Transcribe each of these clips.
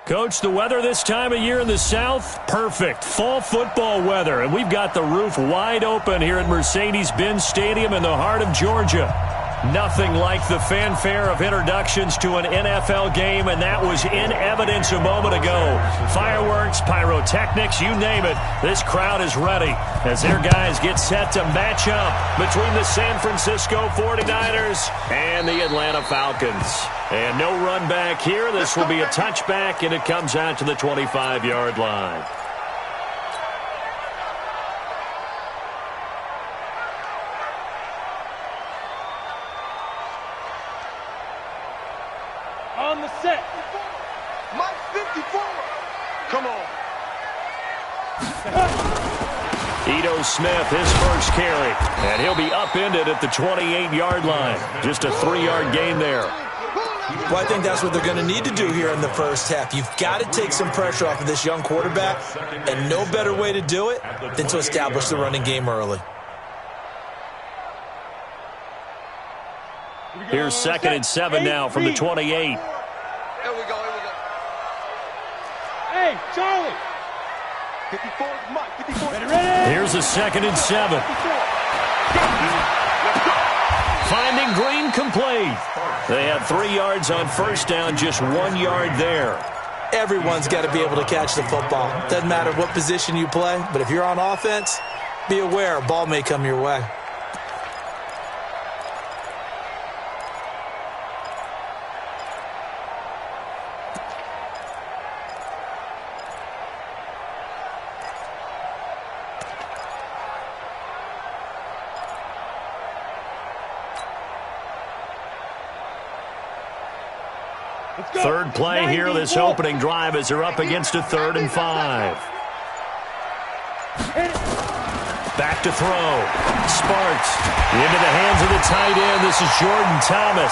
Coach, the weather this time of year in the South, perfect. Fall football weather, and we've got the roof wide open here at Mercedes-Benz Stadium in the heart of Georgia. Nothing like the fanfare of introductions to an NFL game, and that was in evidence a moment ago. Fireworks, pyrotechnics, you name it. This crowd is ready as their guys get set to match up between the San Francisco 49ers and the Atlanta Falcons. And no run back here. This will be a touchback, and it comes out to the 25-yard line. On the set. Mike 54. Come on. Ito Smith, his first carry. And he'll be upended at the 28-yard line. Just a 3-yard gain there. Well, I think that's what they're going to need to do here in the first half. You've got to take some pressure off of this young quarterback, and no better way to do it than to establish the running game early. Here's 2nd and 7 now from the 28. Here we go, here we go. Hey, Charlie. 54, Mike, 54. Ready? Here's a 2nd and 7. Finding Green complete. They have 3 yards on first down, just 1 yard there. Everyone's got to be able to catch the football. Doesn't matter what position you play, but if you're on offense, be aware a ball may come your way. Third play here, this opening drive as they're up against a 3rd and 5. Back to throw. Sparks into the hands of the tight end. This is Jordan Thomas.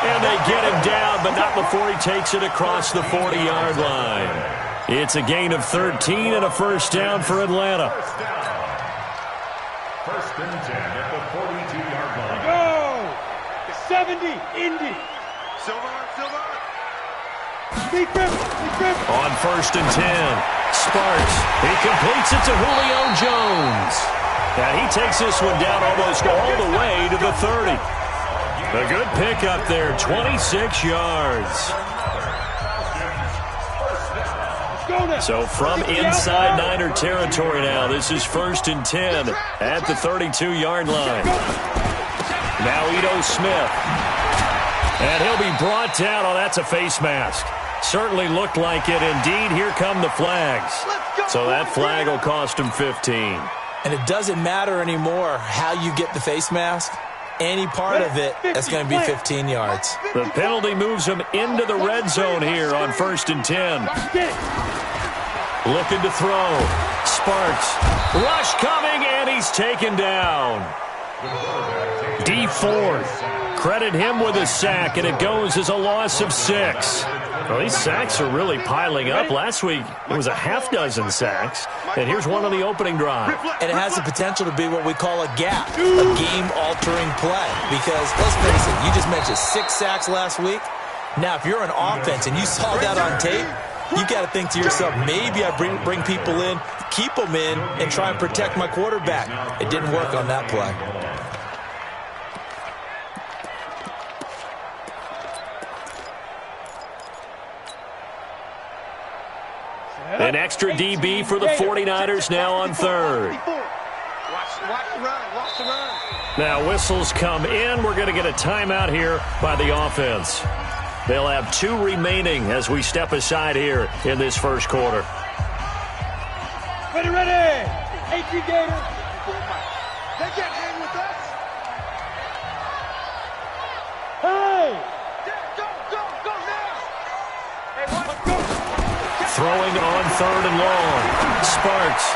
And they get him down, but not before he takes it across the 40-yard line. It's a gain of 13 and a first down for Atlanta. First and 10 at the 42-yard line. Go! 70, Indy. Silver. On 1st and 10, Sparks. He completes it to Julio Jones. And he takes this one down almost all the way to the 30. A good pickup there, 26 yards. So from inside Niner territory now, this is 1st and 10 at the 32-yard line. Now Ito Smith. And he'll be brought down. Oh, that's a face mask. Certainly looked like it. Indeed, here come the flags. So that flag will cost him 15. And it doesn't matter anymore how you get the face mask. Any part of it, that's going to be 15 yards. The penalty moves him into the red zone here on 1st and 10. Looking to throw. Sparks. Rush coming, and he's taken down. D Ford. Credit him with a sack, and it goes as a loss of 6. Well, these sacks are really piling up. Last week, it was a half-dozen sacks, and here's one on the opening drive. And it has the potential to be what we call a gap, a game-altering play. Because, let's face it, you just mentioned 6 sacks last week. Now, if you're an offense and you saw that on tape, you got to think to yourself, maybe I bring people in, keep them in, and try and protect my quarterback. It didn't work on that play. An extra DB for the 49ers now on 3rd. Watch the run. Now whistles come in. We're going to get a timeout here by the offense. They'll have 2 remaining as we step aside here in this first quarter. Ready. 18 Gators. They can't hang with us. Hey! Go now. Hey, let's go. Throwing on 3rd and long. Sparks.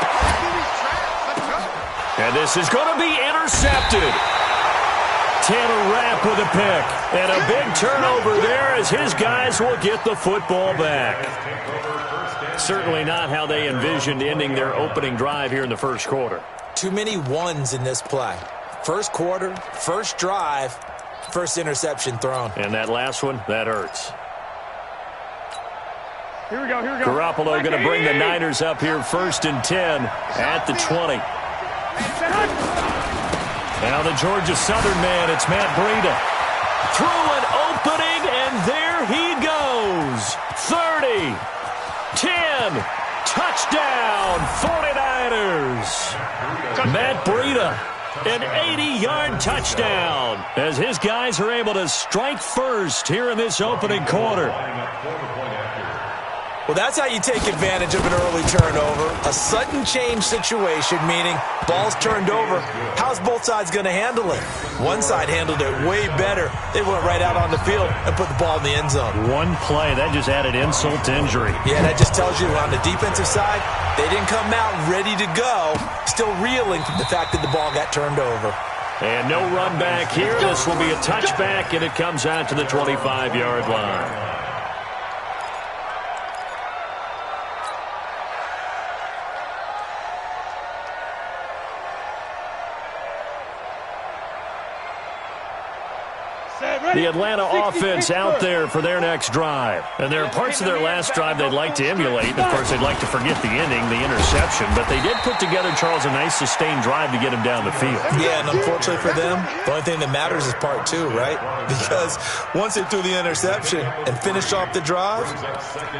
And this is going to be intercepted. Tanner Rapp with a pick. And a big turnover there as his guys will get the football back. Certainly not how they envisioned ending their opening drive here in the first quarter. Too many ones in this play. First quarter, first drive, first interception thrown. And that last one, that hurts. Here we go. Garoppolo going to bring the Niners up here 1st and 10 at the 20. Now the Georgia Southern man, it's Matt Breida. Through an opening, and there he goes. 30, 10, touchdown, 49ers. Matt Breida, an 80-yard touchdown, as his guys are able to strike first here in this opening quarter. Well, that's how you take advantage of an early turnover. A sudden change situation, meaning ball's turned over. How's both sides going to handle it? One side handled it way better. They went right out on the field and put the ball in the end zone. One play, that just added insult to injury. Yeah, that just tells you on the defensive side, they didn't come out ready to go, still reeling from the fact that the ball got turned over. And no run back here. This will be a touchback, and it comes out to the 25-yard line. The Atlanta offense out there for their next drive. And there are parts of their last drive they'd like to emulate. Of course, they'd like to forget the ending, the interception. But they did put together, Charles, a nice sustained drive to get him down the field. Yeah, and unfortunately for them, the only thing that matters is part 2, right? Because once they threw the interception and finished off the drive,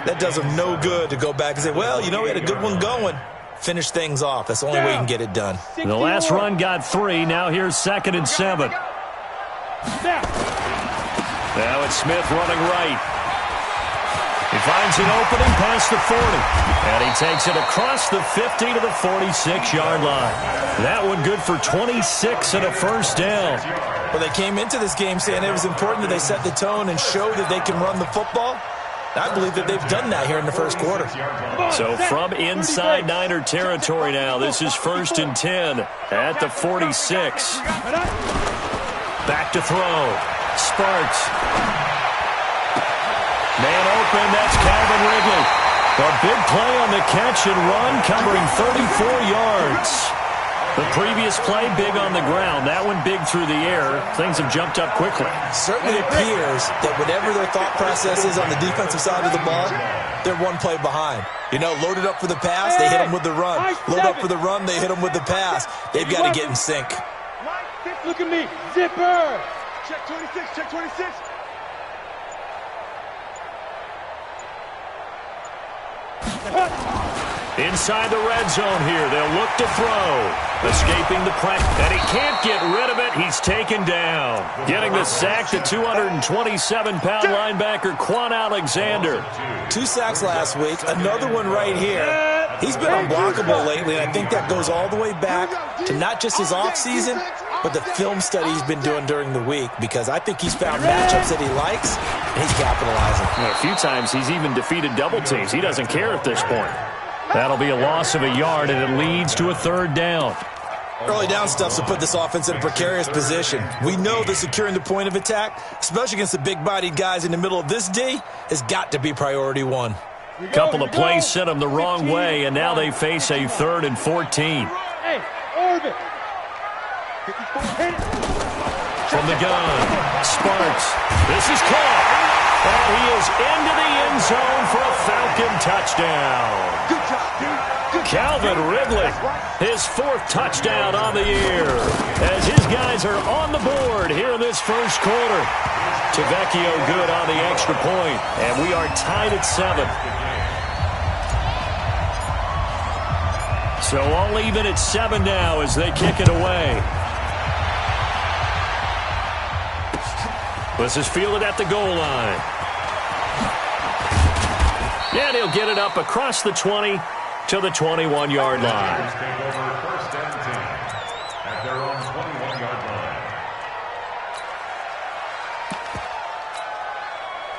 that does them no good to go back and say, well, you know, we had a good one going. Finish things off. That's the only way you can get it done. The last run got 3. Now here's 2nd and 7. Now it's Smith running right. He finds an opening past the 40. And he takes it across the 50 to the 46-yard line. That one good for 26 and a first down. Well, they came into this game saying it was important that they set the tone and show that they can run the football. I believe that they've done that here in the first quarter. So from inside Niner territory now, this is 1st and 10 at the 46. Back to throw. Sparks. Man open, that's Calvin Ridley. A big play on the catch and run, covering 34 yards. The previous play, big on the ground. That one big through the air. Things have jumped up quickly. Certainly appears that whatever their thought process is on the defensive side of the ball, they're one play behind. You know, loaded up for the pass, they hit them with the run. Load up for the run, they hit them with the pass. They've got to get in sync. Look at me, zipper. Check 26, check 26. Inside the red zone here, they'll look to throw. Escaping the pressure, and he can't get rid of it. He's taken down. Getting the sack, the 227-pound linebacker, Quan Alexander. 2 sacks last week, another one right here. He's been unblockable lately, and I think that goes all the way back to not just his offseason, but the film study he's been doing during the week, because I think he's found matchups that he likes, and he's capitalizing. A few times he's even defeated double teams. He doesn't care at this point. That'll be a loss of a yard, and it leads to a 3rd down. Early down stuff to put this offense in a precarious position. We know that securing the point of attack, especially against the big-bodied guys in the middle of this D, has got to be priority 1. Couple of plays sent them the wrong way, and now they face a 3rd and 14. Hey, orbit. From the gun, Sparks. This is caught. And he is into the end zone for a Falcon touchdown. Good job, dude. Calvin Ridley, his 4th touchdown on the year, as his guys are on the board here in this first quarter. Tavecchio good on the extra point, and we are tied at 7. So all even at 7 now as they kick it away. This is fielded at the goal line. And he'll get it up across the 20 to the 21-yard line. First and 10 at their own 21-yard line.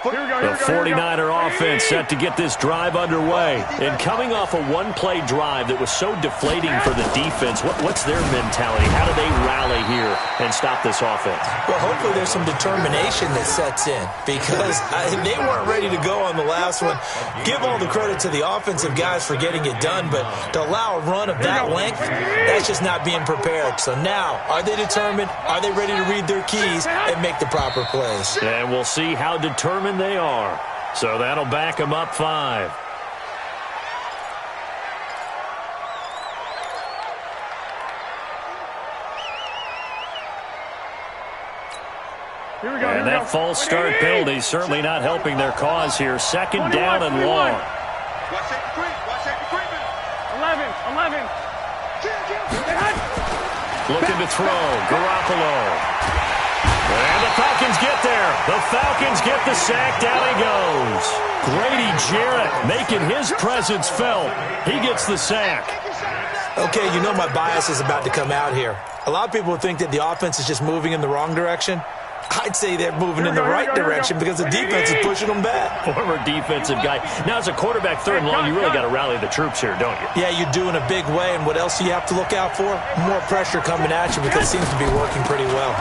The 49er offense set to get this drive underway. And coming off a one-play drive that was so deflating for the defense, what's their mentality? How do they rally here and stop this offense? Well, hopefully there's some determination that sets in, because they weren't ready to go on the last one. Give all the credit to the offensive guys for getting it done, but to allow a run of that length, that's just not being prepared. So now, are they determined? Are they ready to read their keys and make the proper plays? And we'll see how determined they are. So that'll back them up 5. And that false start penalty certainly not helping their cause here. Second down and long. Watch that creep. Watch that creeping. 11. Looking to throw. Garoppolo. And the Falcons get there. The Falcons get the sack. Down he goes. Grady Jarrett making his presence felt. He gets the sack. Okay, you know my bias is about to come out here. A lot of people think that the offense is just moving in the wrong direction. I'd say they're moving in the right direction because the defense is pushing them back. Former defensive guy. Now, as a quarterback, third and long, you really got to rally the troops here, don't you? Yeah, you do in a big way. And what else do you have to look out for? More pressure coming at you because it seems to be working pretty well.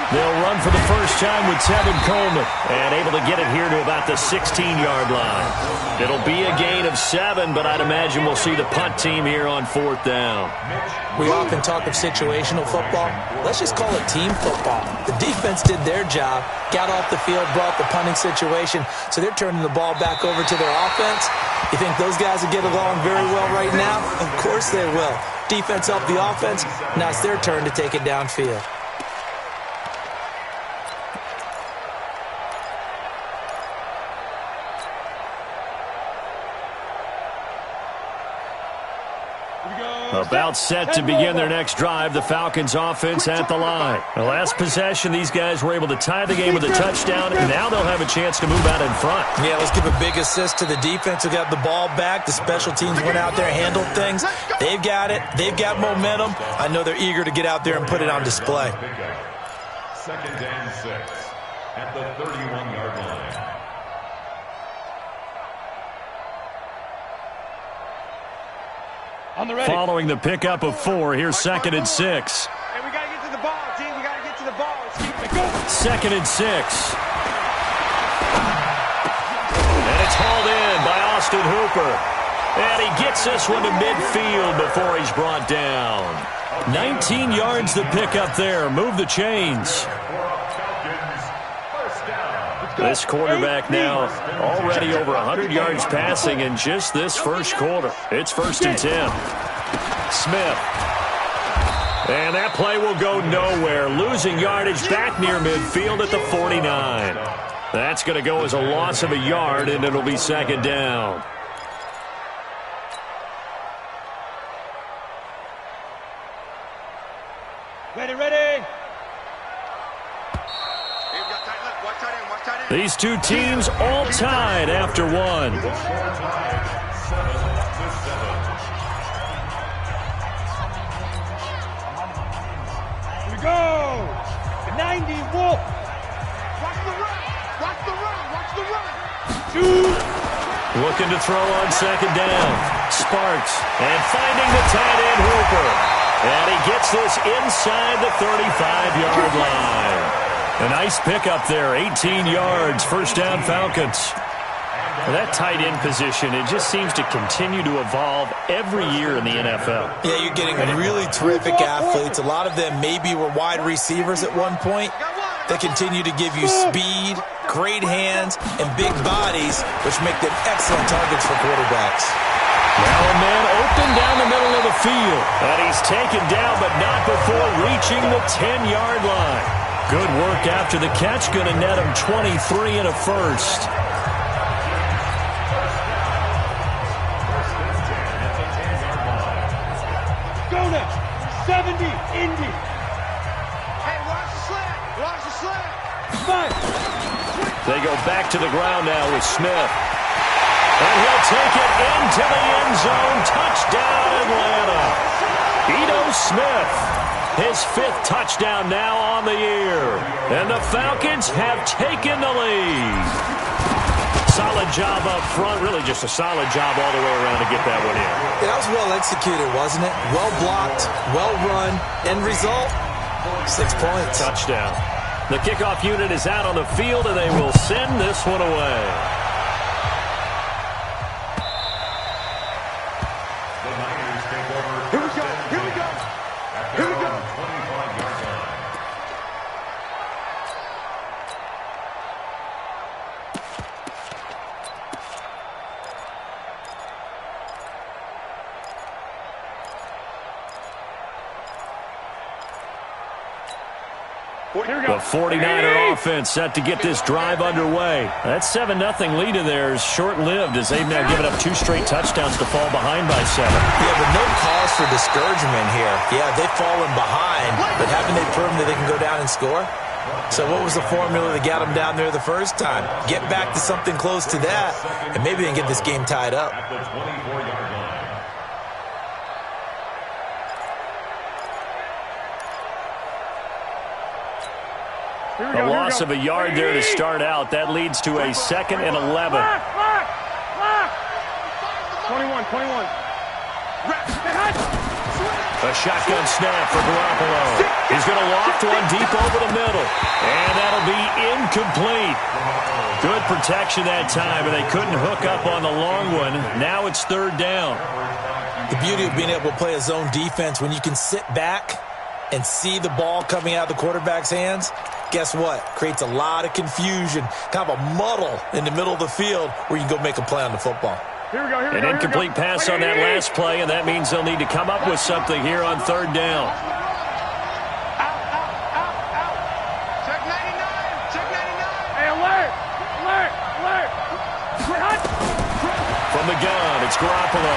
They'll run for the first time with Tevin Coleman and able to get it here to about the 16-yard line. It'll be a gain of 7, but I'd imagine we'll see the punt team here on fourth down. We often talk of situational football. Let's just call it team football. The defense did their job, got off the field, brought the punting situation, so they're turning the ball back over to their offense. You think those guys will get along very well right now? Of course they will. Defense helped the offense. Now it's their turn to take it downfield. About set to begin their next drive, the Falcons offense at the line. The last possession, these guys were able to tie the game with a touchdown, and now they'll have a chance to move out in front. Yeah, let's give a big assist to the defense who got the ball back. The special teams went out there, handled things. They've got it. They've got momentum. I know they're eager to get out there and put it on display. Second and 6 at the 31-yard line. Following the pickup of 4, here's second and 6. Hey, we got to get to the ball, team. We got to get to the ball. Let's keep it going. Second and 6. And it's hauled in by Austin Hooper. And he gets this one to midfield before he's brought down. 19 yards the pickup there. Move the chains. This quarterback now already over 100 yards passing in just this first quarter. It's first and 10. Smith. And that play will go nowhere. Losing yardage back near midfield at the 49. That's going to go as a loss of a yard, and it'll be second down. Ready. These two teams all tied after one. Here we go. 90 Wolf. Watch the run. Watch the run. Watch the run. Looking to throw on second down. Sparks. And finding the tight end Hooper. And he gets this inside the 35-yard line. A nice pickup there, 18 yards, first down Falcons. Well, that tight end position, it just seems to continue to evolve every year in the NFL. Yeah, you're getting really terrific athletes. A lot of them maybe were wide receivers at one point. They continue to give you speed, great hands, and big bodies, which make them excellent targets for quarterbacks. Now a man open down the middle of the field. And he's taken down, but not before reaching the 10-yard line. Good work after the catch. Going to net him 23 and a first. Go now. 70, Indy. Hey, watch the slant. Watch the slant. 5. They go back to the ground now with Smith. And he'll take it into the end zone. Touchdown, Atlanta. Ito Smith. His 5th touchdown now on the year. And the Falcons have taken the lead. Solid job up front. Really just a solid job all the way around to get that one in. Yeah, that was well executed, wasn't it? Well blocked, well run. End result, 6 points. Touchdown. The kickoff unit is out on the field, and they will send this one away. The Niners take over. Here we go. Here we go. Here we go. 25-yard line. The 49er offense set to get this drive underway. That 7-0 lead of theirs short-lived as they've now given up 2 straight touchdowns to fall behind by 7. Yeah, but no cause for discouragement here. Yeah, they've fallen behind, but haven't they proven that they can go down and score? So what was the formula that got them down there the first time? Get back to something close to that, and maybe they can get this game tied up. At the 24-yard line. A loss of a yard there to start out. That leads to a 2nd and 11. 21. A shotgun snap for Garoppolo. He's going to loft one deep over the middle. And that'll be incomplete. Good protection that time, and they couldn't hook up on the long one. Now it's 3rd down. The beauty of being able to play a zone defense when you can sit back and see the ball coming out of the quarterback's hands, guess what? Creates a lot of confusion, kind of a muddle in the middle of the field where you can go make a play on the football. An incomplete pass on that last play, and that means they'll need to come up with something here on 3rd down. Check 99. Check 99. Hey, alert. From the gun, it's Garoppolo.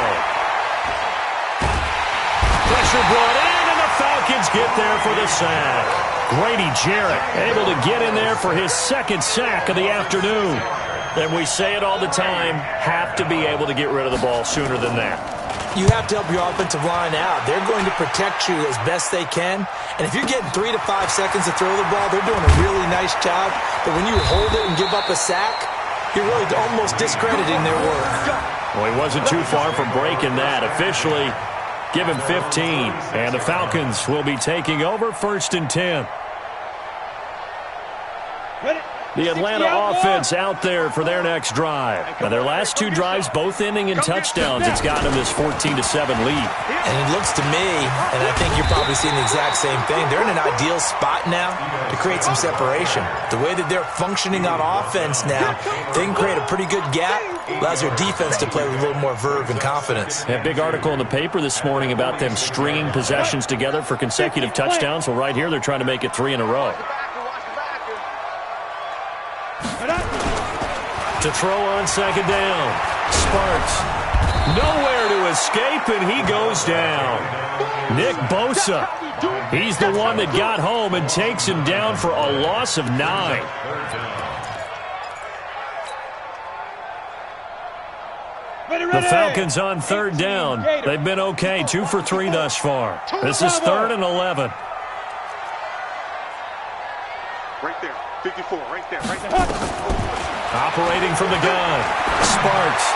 Pressure brought in, and the Falcons get there for the sack. Grady Jarrett able to get in there for his 2nd sack of the afternoon. And we say it all the time, have to be able to get rid of the ball sooner than that. You have to help your offensive line out. They're going to protect you as best they can. And if you're getting 3 to 5 seconds to throw the ball, they're doing a really nice job. But when you hold it and give up a sack, you're really almost discrediting their work. Well, he wasn't too far from breaking that. Officially, give him 15. And the Falcons will be taking over 1st and 10. The Atlanta offense out there for their next drive. Now, their last 2 drives, both ending in touchdowns. It's gotten them this 14-7 lead. And it looks to me, and I think you're probably seeing the exact same thing, they're in an ideal spot now to create some separation. The way that they're functioning on offense now, they can create a pretty good gap. Allows their defense to play with a little more verve and confidence. A big article in the paper this morning about them stringing possessions together for consecutive touchdowns. Well, right here, they're trying to make it 3 in a row. To throw on 2nd down. Sparks. Nowhere to escape, and he goes down. Nick Bosa. He's the one that got home and takes him down for a loss of 9. The Falcons on 3rd down. They've been okay, 2 for 3 thus far. This is 3rd and 11. Right there. 54. Right there. Operating from the gun. Sparks.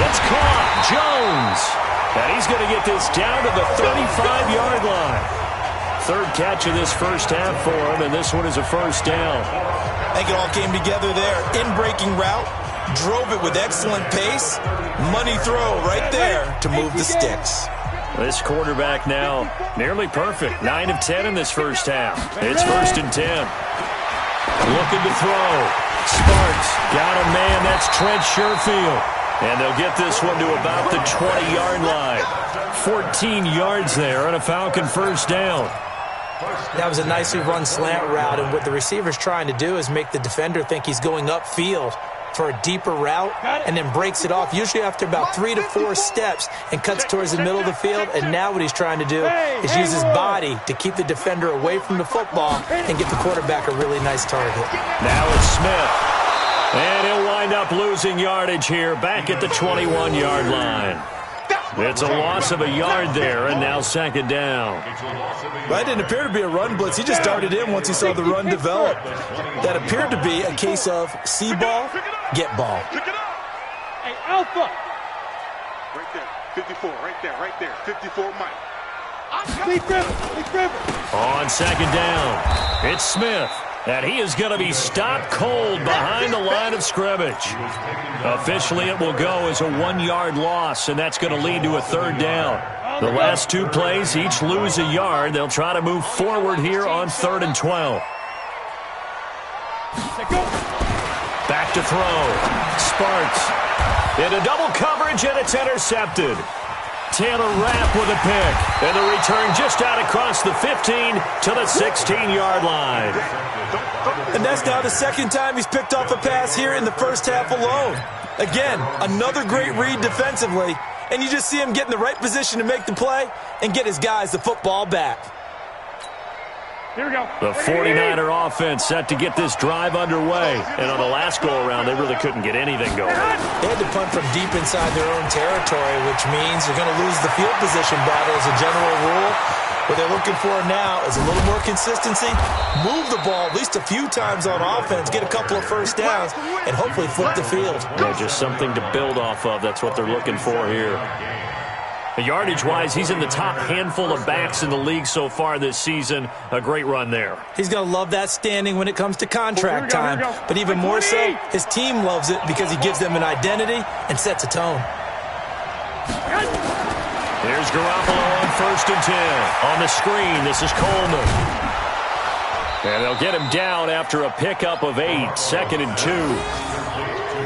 It's caught. Jones. And he's going to get this down to the 35-yard line. 3rd catch of this first half for him, and this one is a 1st down. I think it all came together there. In-breaking route. Drove it with excellent pace. Money throw right there to move the sticks. This quarterback now nearly perfect. 9 of 10 in this first half. It's 1st and 10. Looking to throw. Sparks got a man. That's Trent Sherfield. And they'll get this one to about the 20-yard line. 14 yards there on a Falcon 1st down. That was a nicely run slant route, and what the receiver's trying to do is make the defender think he's going upfield for a deeper route and then breaks it off, usually after about 3 to 4 steps, and cuts towards the middle of the field. And now what he's trying to do is use his body to keep the defender away from the football and get the quarterback a really nice target. Now it's Smith. And he'll wind up losing yardage here back at the 21-yard line. It's a loss of a yard there, and now 2nd down. Well, it didn't appear to be a run blitz. He just darted in once he saw the run develop. That appeared to be a case of see ball, get ball. Hey, Alpha. Right there. 54. Right there. 54 Mike. On 2nd down, it's Smith. And he is going to be stopped cold behind the line of scrimmage. Officially, it will go as a 1-yard loss, and that's going to lead to a 3rd down. The last 2 plays each lose a yard. They'll try to move forward here on 3rd and 12. Back to throw. Sparks into double coverage, and it's intercepted. Taylor Rapp with a pick. And the return just out across the 15 to the 16-yard line. And that's now the second time he's picked off a pass here in the first half alone. Again, another great read defensively. And you just see him get in the right position to make the play and get his guys the football back. Here we go. The 49er offense set to get this drive underway. And on the last go-around, they really couldn't get anything going. They had to punt from deep inside their own territory, which means you're going to lose the field position battle as a general rule. What they're looking for now is a little more consistency, move the ball at least a few times on offense, get a couple of first downs, and hopefully flip the field. Yeah, just something to build off of. That's what they're looking for here. Yardage-wise, he's in the top handful of backs in the league so far this season. A great run there. He's going to love that standing when it comes to contract time. But even more so, his team loves it because he gives them an identity and sets a tone. Here's Garoppolo on 1st and 10. On the screen, this is Coleman. And they'll get him down after a pickup of 8. 2nd and 2.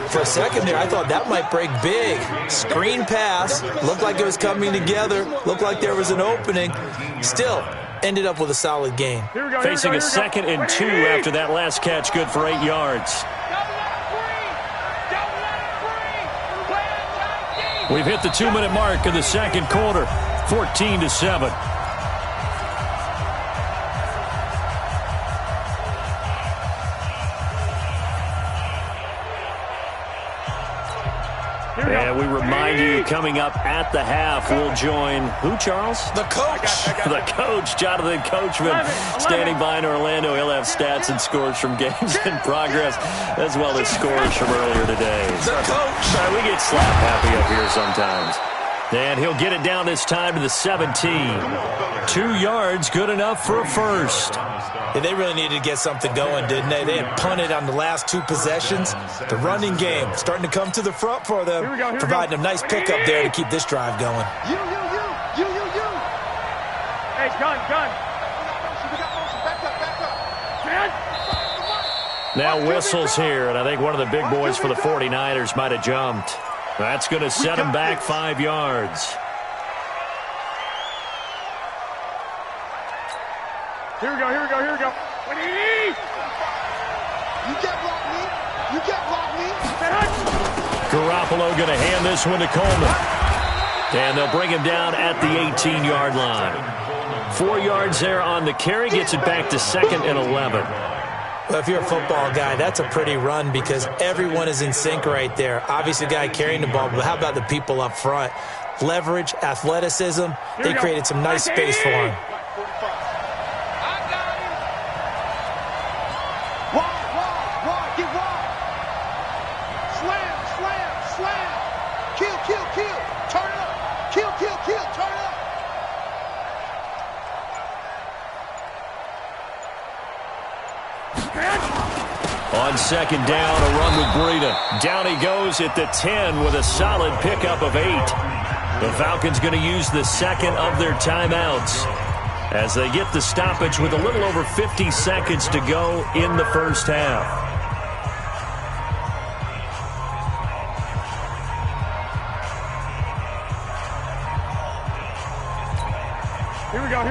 For a second there, I thought that might break big. Screen pass. Looked like it was coming together. Looked like there was an opening. Still, ended up with a solid gain. Facing a 2nd and 2 after that last catch, good for 8 yards. We've hit the 2-minute mark in the second quarter, 14-7. And we remind you, coming up at the half, we'll join who, Charles? The coach. The coach, Jonathan Coachman, standing by in Orlando. He'll have stats and scores from games in progress, as well as scores from earlier today. The coach. Sorry, we get slap happy up here sometimes. And he'll get it down this time to the 17. 2 yards, good enough for a first. Yeah, they really needed to get something going, didn't they? They had punted on the last 2 possessions. The running game starting to come to the front for them, providing a nice pickup there to keep this drive going. You. Hey, gun. Now whistles here, and I think one of the big boys for the 49ers might have jumped. That's going to set him back 5 yards. Here we go. You get blocked me. Garoppolo going to hand this one to Coleman. And they'll bring him down at the 18-yard line. 4 yards there on the carry, gets it back to 2nd and 11. Well, if you're a football guy, that's a pretty run because everyone is in sync right there. Obviously, the guy carrying the ball, but how about the people up front? Leverage, athleticism, they created some nice space for him. Wide, get wide. Slam. Kill. Turn up. Kill, turn up. On 2nd down, a run with Breida. Down he goes at the 10 with a solid pickup of 8. The Falcons going to use the 2nd of their timeouts as they get the stoppage with a little over 50 seconds to go in the first half. Here we go.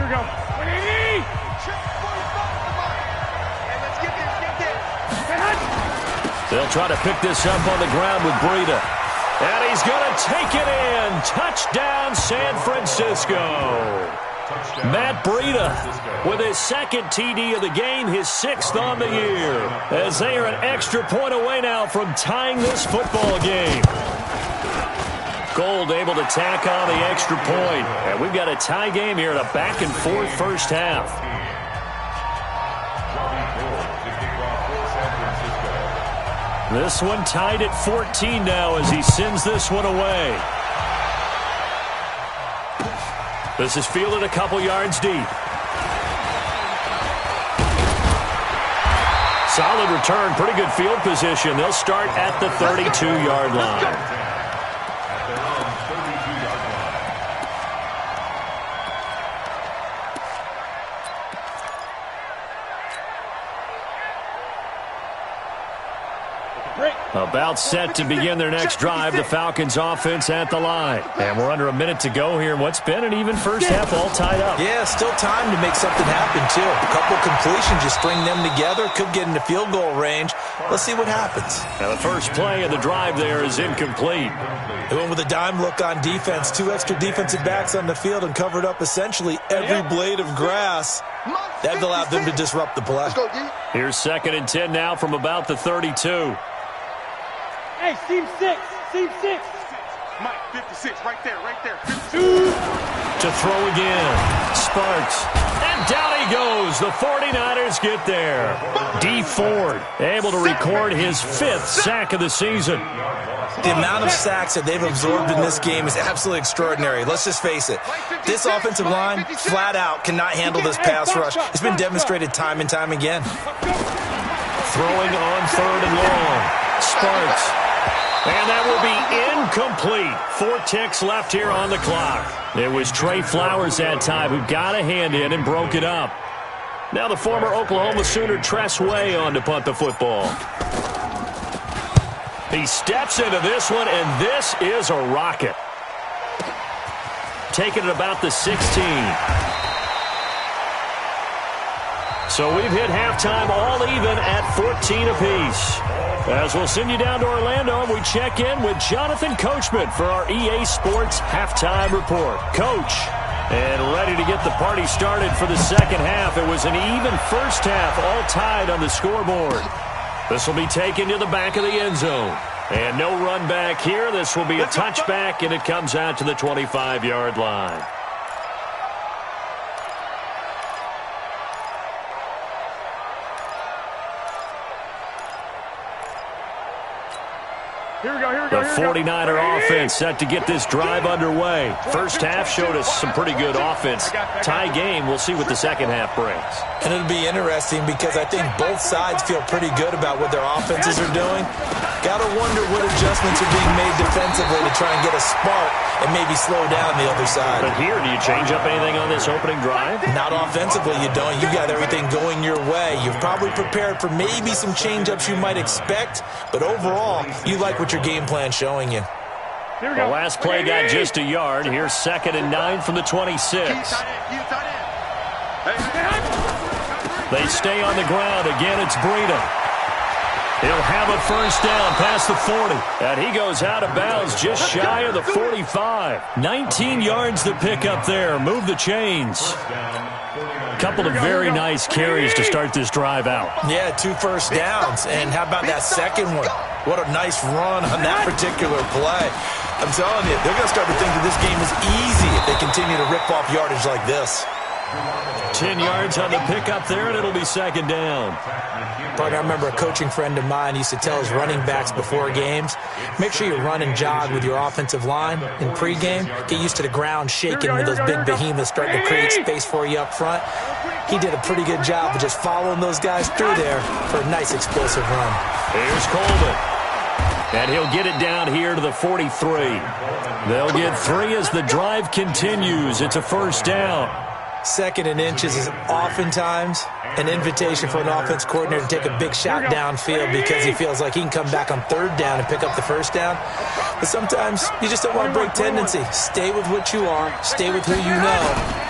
They'll try to pick this up on the ground with Breida. And he's going to take it in. Touchdown, San Francisco. Matt Breida with his 2nd TD of the game, his 6th on the year. As they are an extra point away now from tying this football game. Gold able to tack on the extra point. And we've got a tie game here in a back-and-forth first half. This one tied at 14 now as he sends this one away. This is fielded a couple yards deep. Solid return, pretty good field position. They'll start at the 32-yard line. About set to begin their next drive, the Falcons offense at the line. And we're under a minute to go here in what's been an even first half, all tied up. Yeah, still time to make something happen, too. A couple completions, you string them together, could get into field goal range. Let's see what happens. Now the first play of the drive there is incomplete. They went with a dime look on defense, 2 extra defensive backs on the field and covered up essentially every blade of grass. That allowed them to disrupt the play. Here's 2nd and 10 now from about the 32. Hey, seam 6. Mike, 56, right there. 52. To throw again. Sparks. And down he goes. The 49ers get there. D. Ford able to record his 5th sack of the season. The amount of sacks that they've absorbed in this game is absolutely extraordinary. Let's just face it. This offensive line, flat out, cannot handle this pass rush. It's been demonstrated time and time again. Throwing on 3rd and long. Sparks. And that will be incomplete. 4 ticks left here on the clock. It was Trey Flowers that time who got a hand in and broke it up. Now the former Oklahoma Sooner Tress Way on to punt the football. He steps into this one, and this is a rocket. Taking it about the 16. So we've hit halftime all even at 14 apiece. As we'll send you down to Orlando, and we check in with Jonathan Coachman for our EA Sports Halftime Report. Coach, and ready to get the party started for the second half. It was an even first half, all tied on the scoreboard. This will be taken to the back of the end zone. And no run back here. This will be a touchback, and it comes out to the 25-yard line. The 49er offense set to get this drive underway. First half showed us some pretty good offense. Tie game, we'll see what the second half brings. And it'll be interesting because I think both sides feel pretty good about what their offenses are doing. Got to wonder what adjustments are being made defensively to try and get a spark and maybe slow down the other side. But here, do you change up anything on this opening drive? Not offensively, you don't. You got everything going your way. You've probably prepared for maybe some change-ups you might expect, but overall, you like what your game plan's showing you. The last play got just a yard. Here's 2nd and 9 from the 26. They stay on the ground. Again, it's Breida. He'll have a first down past the 40. And he goes out of bounds just shy of the 45. 19 yards to pick up there. Move the chains. Couple of very nice carries to start this drive out. Yeah, 2 first downs. And how about that second one? What a nice run on that particular play. I'm telling you, they're going to start to think that this game is easy if they continue to rip off yardage like this. 10 yards on the pickup there, and it'll be 2nd down. Partner, I remember a coaching friend of mine used to tell his running backs before games, make sure you run and jog with your offensive line in pregame. Get used to the ground shaking when those big behemoths starting to create space for you up front. He did a pretty good job of just following those guys through there for a nice explosive run. Here's Coleman. And he'll get it down here to the 43. They'll get 3 as the drive continues. It's a first down. 2nd and inches is oftentimes an invitation for an offense coordinator to take a big shot downfield because he feels like he can come back on 3rd down and pick up the first down. But sometimes you just don't want to break tendency. Stay with what you are, stay with who you know,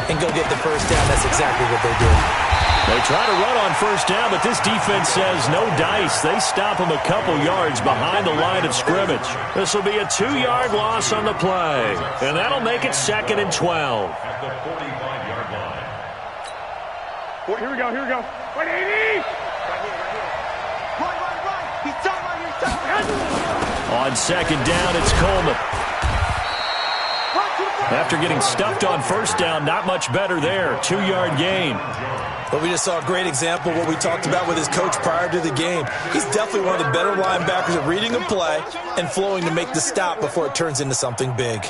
and go get the first down. That's exactly what they did. They try to run on first down, but this defense says no dice. They stop him a couple yards behind the line of scrimmage. This will be a 2-yard loss on the play, and that'll make it 2nd and 12. At the 45-yard line. Here we go. 180. Right. He's down right here. On 2nd down, it's Coleman. After getting stuffed on first down, not much better there. 2-yard gain. But we just saw a great example of what we talked about with his coach prior to the game. He's definitely one of the better linebackers at reading a play and flowing to make the stop before it turns into something big.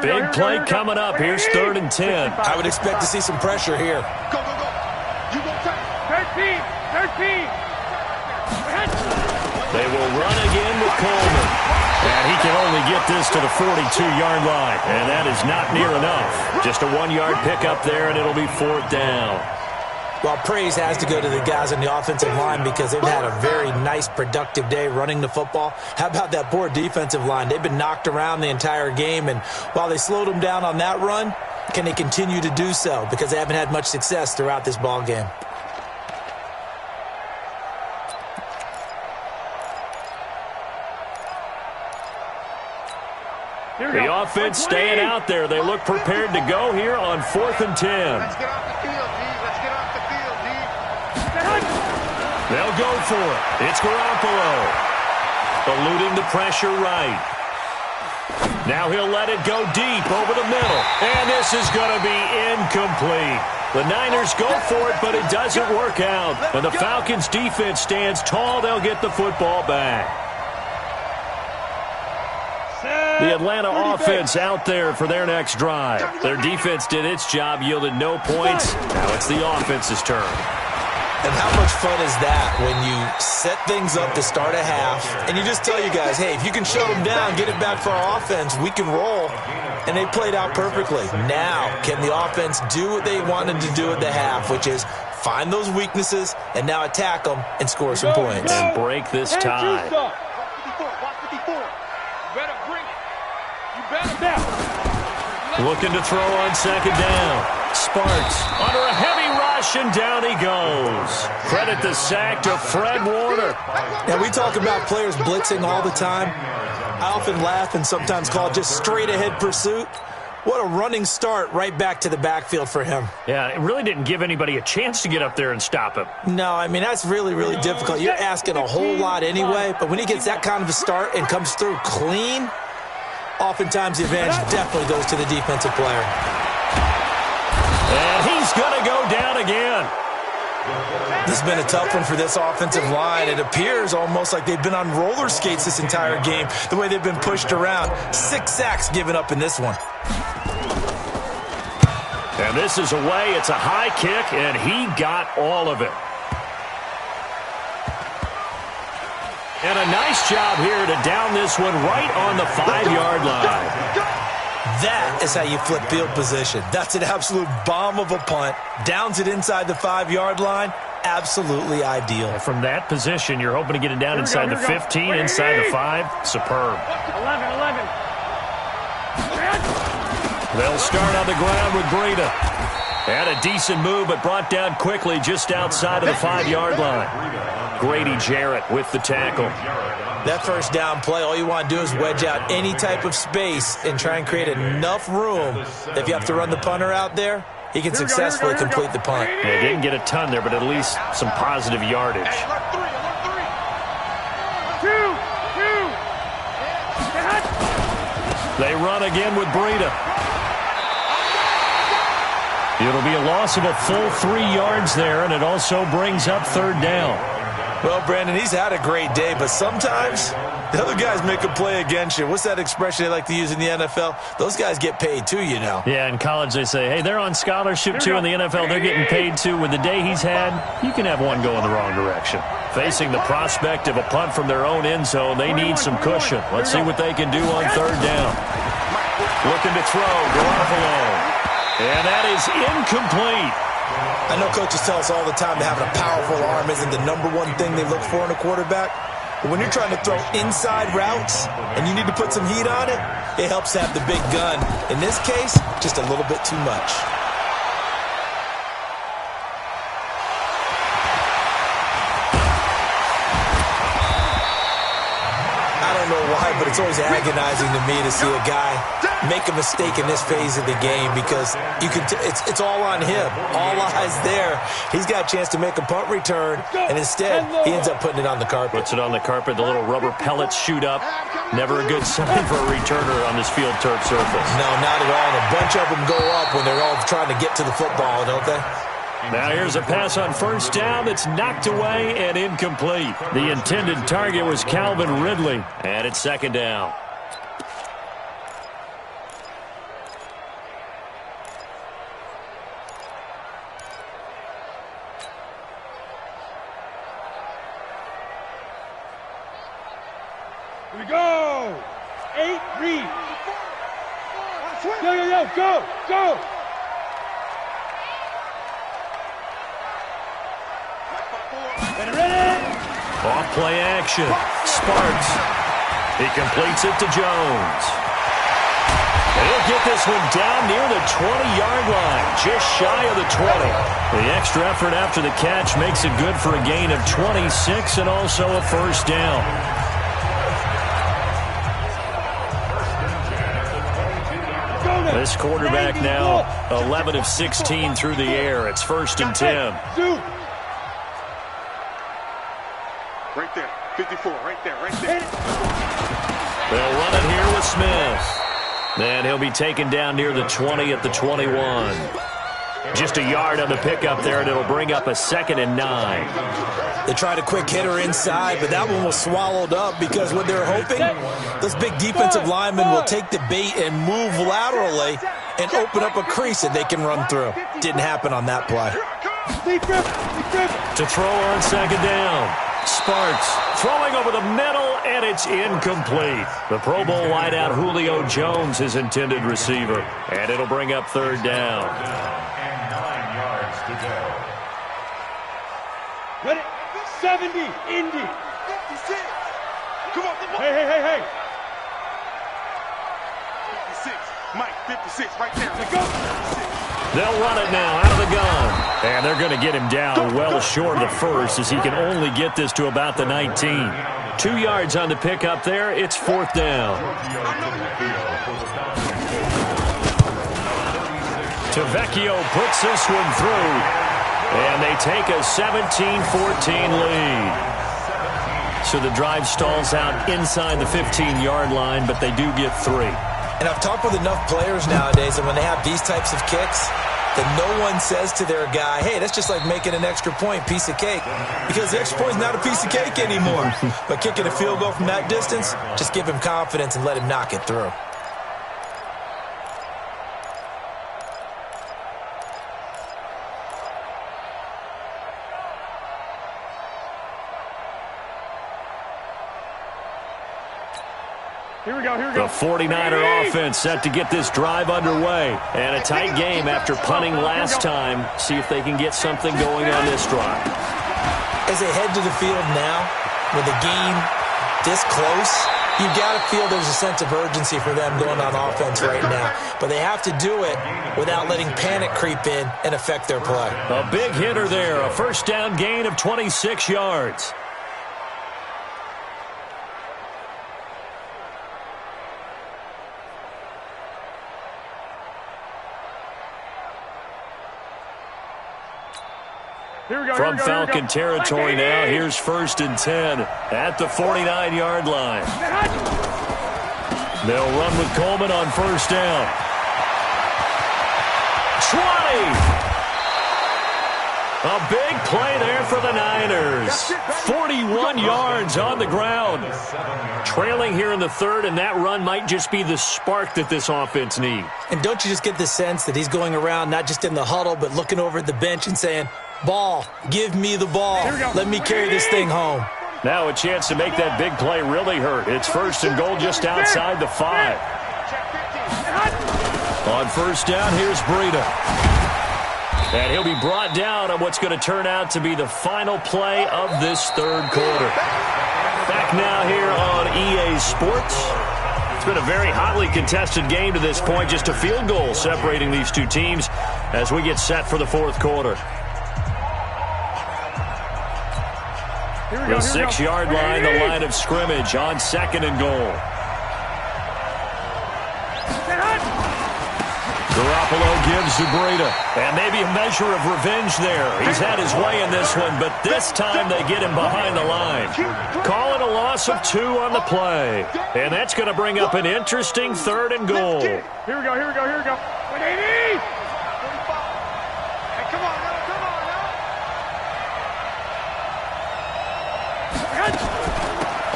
Big play coming up. Here's 3rd and 10. I would expect to see some pressure here. Go. You go take 13. They will run again with Coleman. And he can only get this to the 42-yard line. And that is not near enough. Just a 1-yard pickup there, and it'll be 4th down. Well, praise has to go to the guys on the offensive line because they've had a very nice, productive day running the football. How about that poor defensive line? They've been knocked around the entire game, and while they slowed them down on that run, can they continue to do so? Because they haven't had much success throughout this ball game. The offense staying out there. They look prepared to go here on 4th and 10. Let's get off the field, D. Let's get off the field, D. They'll go for it. It's Garoppolo. Eluding the pressure right. Now he'll let it go deep over the middle. And this is going to be incomplete. The Niners go for it, but it doesn't work out. And the Falcons' defense stands tall. They'll get the football back. The Atlanta offense out there for their next drive. Their defense did its job, yielded no points. Now it's the offense's turn. And how much fun is that when you set things up to start a half and you just tell you guys, hey, if you can shut them down, get it back for our offense, we can roll. And they played out perfectly. Now, can the offense do what they wanted to do at the half, which is find those weaknesses and now attack them and score some points. And break this tie. Looking to throw on 2nd down. Sparks under a heavy rush, and down he goes. Credit the sack to Fred Warner. Now, we talk about players blitzing all the time. I often laugh and sometimes call it just straight-ahead pursuit. What a running start right back to the backfield for him. Yeah, it really didn't give anybody a chance to get up there and stop him. No, I mean, that's really, really difficult. You're asking a whole lot anyway, but when he gets that kind of a start and comes through clean, oftentimes the advantage definitely goes to the defensive player. And he's going to go down again. This has been a tough one for this offensive line. It appears almost like they've been on roller skates this entire game, the way they've been pushed around. 6 sacks given up in this one. And this is away. It's a high kick, and he got all of it. And a nice job here to down this one right on the 5-yard line. That is how you flip field position. That's an absolute bomb of a punt. Downs it inside the 5-yard line. Absolutely ideal. And from that position, you're hoping to get it down inside the 15, inside the 5. Superb. 11. They'll start on the ground with Breida. Had a decent move, but brought down quickly just outside of the 5-yard line. Grady Jarrett with the tackle. That first down play, all you want to do is wedge out any type of space and try and create enough room. If you have to run the punter out there, he can successfully complete the punt. Yeah, didn't get a ton there, but at least some positive yardage. They run again with Breida. It'll be a loss of a full 3 yards there, and it also brings up 3rd down. Well, Brandon, he's had a great day, but sometimes the other guys make a play against you. What's that expression they like to use in the NFL? Those guys get paid too, you know. Yeah, in college they say, hey, they're on scholarship too. In the NFL, they're getting paid too. With the day he's had, you can have one go in the wrong direction. Facing the prospect of a punt from their own end zone, they need some cushion. Let's see what they can do on 3rd down. Looking to throw, Garoppolo. And that is incomplete. I know coaches tell us all the time that having a powerful arm isn't the #1 thing they look for in a quarterback. But when you're trying to throw inside routes and you need to put some heat on it, it helps to have the big gun. In this case, just a little bit too much. I don't know why, but it's always agonizing to me to see a guy make a mistake in this phase of the game because you can it's all on him. All eyes there. He's got a chance to make a punt return, and instead he ends up putting it on the carpet. Puts it on the carpet. The little rubber pellets shoot up. Never a good sign for a returner on this field turf surface. No, not at all. And a bunch of them go up when they're all trying to get to the football, don't they? Now here's a pass on 1st down that's knocked away and incomplete. The intended target was Calvin Ridley, and it's 2nd down. Here we go. 8, read. Yo, go. Ready? Off play action. Sparks. He completes it to Jones. And he'll get this one down near the 20-yard line, just shy of the 20. The extra effort after the catch makes it good for a gain of 26 and also a first down. This quarterback now 11 of 16 through the air. It's 1st and 10. Right there, 54, right there. They'll run it here with Smith. And he'll be taken down near the 20 at the 21. Just a yard on the pickup there, and it'll bring up a 2nd and 9. They tried a quick hitter inside, but that one was swallowed up because what they're hoping, those big defensive linemen will take the bait and move laterally and open up a crease that they can run through. Didn't happen on that play. To throw on 2nd down. Sparks throwing over the middle, and it's incomplete. The Pro Bowl wideout Julio Jones, his intended receiver. And it'll bring up 3rd down. And 9 yards to go. Ready? 70, Indy. 56. Come on. Hey. 56. Mike, 56, right there. Let's go. They'll run it now out of the gun. And they're going to get him down well short of the first as he can only get this to about the 19. 2 yards on the pickup there. It's 4th down. Tavecchio puts this one through. And they take a 17-14 lead. So the drive stalls out inside the 15-yard line, but they do get 3. And I've talked with enough players nowadays, and when they have these types of kicks, that no one says to their guy, hey, that's just like making an extra point, piece of cake. Because the extra point is not a piece of cake anymore. But kicking a field goal from that distance, just give him confidence and let him knock it through. Here we go. The 49er offense set to get this drive underway. And a tight game after punting last time. See if they can get something going on this drive. As they head to the field now, with the game this close, you've got to feel there's a sense of urgency for them going on offense right now. But they have to do it without letting panic creep in and affect their play. A big hitter there. A first down gain of 26 yards. From Falcon territory now, here's 1st and 10 at the 49-yard line. They'll run with Coleman on 1st down. 20! A big play there for the Niners. 41 yards on the ground. Trailing here in the 3rd, and that run might just be the spark that this offense needs. And don't you just get the sense that he's going around not just in the huddle, but looking over at the bench and saying, ball, give me the ball. Let me carry this thing home. Now a chance to make that big play really hurt. It's 1st and goal just outside the 5. On 1st down, here's Breida. And he'll be brought down on what's going to turn out to be the final play of this 3rd quarter. Back now here on EA Sports. It's been a very hotly contested game to this point. Just a field goal separating these two teams as we get set for the 4th quarter. The 6-yard line, the line of scrimmage on 2nd and goal. Garoppolo gives to Breida. And maybe a measure of revenge there. He's had his way in this one, but this time they get him behind the line. Call it a loss of 2 on the play. And that's going to bring up an interesting 3rd and goal. Here we go. 180! Hey, come on now.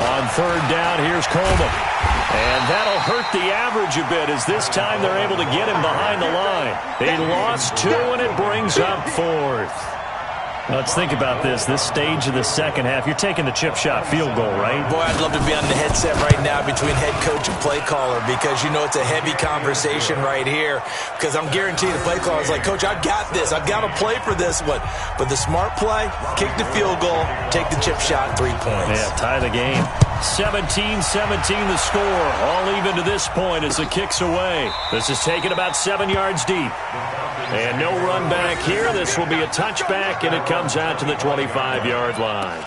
On 3rd down, here's Coleman. And that'll hurt the average a bit as this time they're able to get him behind the line. He lost 2, and it brings up 4th. Let's think about this stage of the second half. You're taking the chip shot field goal, right? Boy, I'd love to be on the headset right now between head coach and play caller, because you know it's a heavy conversation right here, because I'm guaranteed the play caller is like, Coach, I've got this. I've got to play for this one. But the smart play, kick the field goal, take the chip shot, 3 points. Yeah, tie the game. 17-17 the score. All even to this point as the kick's away. This is taken about 7 yards deep. And no run back here. This will be a touchback, and it comes out to the 25-yard line.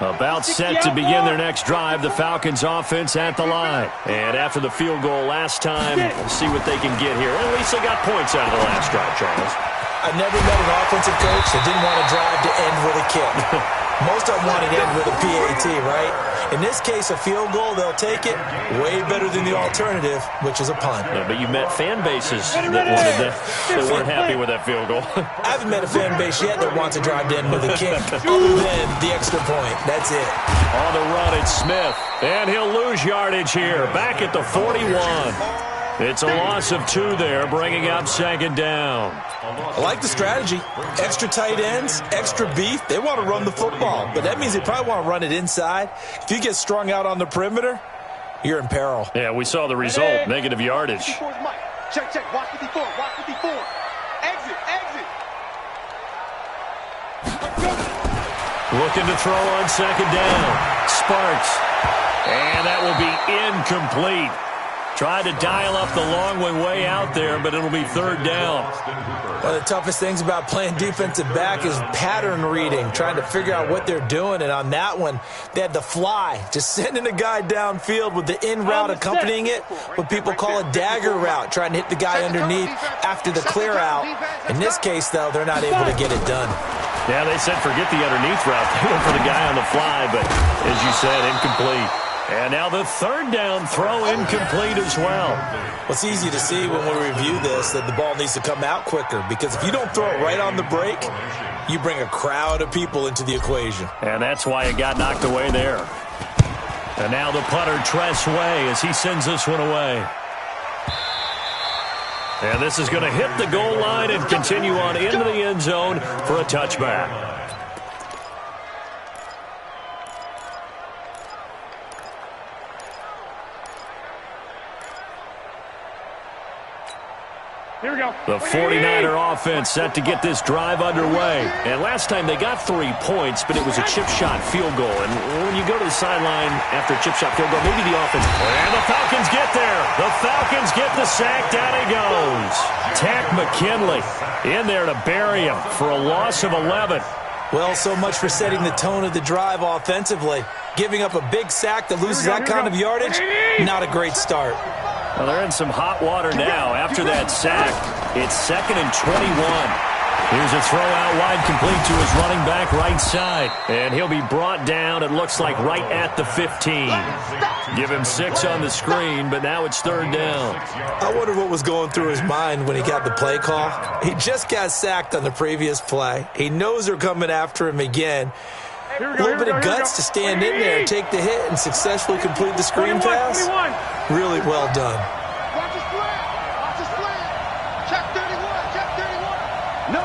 About set to begin their next drive. The Falcons offense at the line. And after the field goal last time, we'll see what they can get here. At least they got points out of the last drive, Charles. I've never met an offensive coach that didn't want to drive to end with a kick. Most of them want to end with a PAT, right? In this case, a field goal, they'll take it. Way better than the alternative, which is a punt. Yeah, but you met fan bases that wanted that. They weren't happy with that field goal. I haven't met a fan base yet that wants to drive to end with a kick, other than the extra point. That's it. On the run, it's Smith. And he'll lose yardage here. Back at the 41. It's a loss of 2 there, bringing up second down. I like the strategy. Extra tight ends, extra beef. They want to run the football, but that means they probably want to run it inside. If you get strung out on the perimeter, you're in peril. Yeah, we saw the result, negative yardage. Check, watch 54, watch 54. Exit. Looking to throw on second down. Sparks. And that will be incomplete. Tried to dial up the long way out there, but it'll be third down. One of the toughest things about playing defensive back is pattern reading, trying to figure out what they're doing. And on that one, they had the fly, just sending a guy downfield with the in route accompanying it, what people call a dagger route, trying to hit the guy underneath after the clear out. In this case, though, they're not able to get it done. Yeah, they said forget the underneath route. They went for the guy on the fly, but as you said, incomplete. And now the third down throw incomplete as well. Well, it's easy to see when we review this that the ball needs to come out quicker, because if you don't throw it right on the break, you bring a crowd of people into the equation. And that's why it got knocked away there. And now the punter, Tress Way, as he sends this one away. And this is going to hit the goal line and continue on into the end zone for a touchback. Here we go. The 49er offense set to get this drive underway. And last time they got 3 points, but it was a chip shot field goal. And when you go to the sideline after a chip shot field goal, maybe the offense. And the Falcons get there. The Falcons get the sack. Down he goes. Tack McKinley in there to bury him for a loss of 11. Well, so much for setting the tone of the drive offensively. Giving up a big sack that loses that kind of yardage, not a great start. Well, they're in some hot water now after that sack. It's 2nd and 21. Here's a throw out wide complete to his running back right side. And he'll be brought down, it looks like, right at the 15. Give him 6 on the screen, but now it's third down. I wonder what was going through his mind when he got the play call. He just got sacked on the previous play. He knows they're coming after him again. A little bit of guts to stand in there, take the hit, and successfully complete the screen pass. Really well done. Watch his slant. Watch his slant. Check 31. No.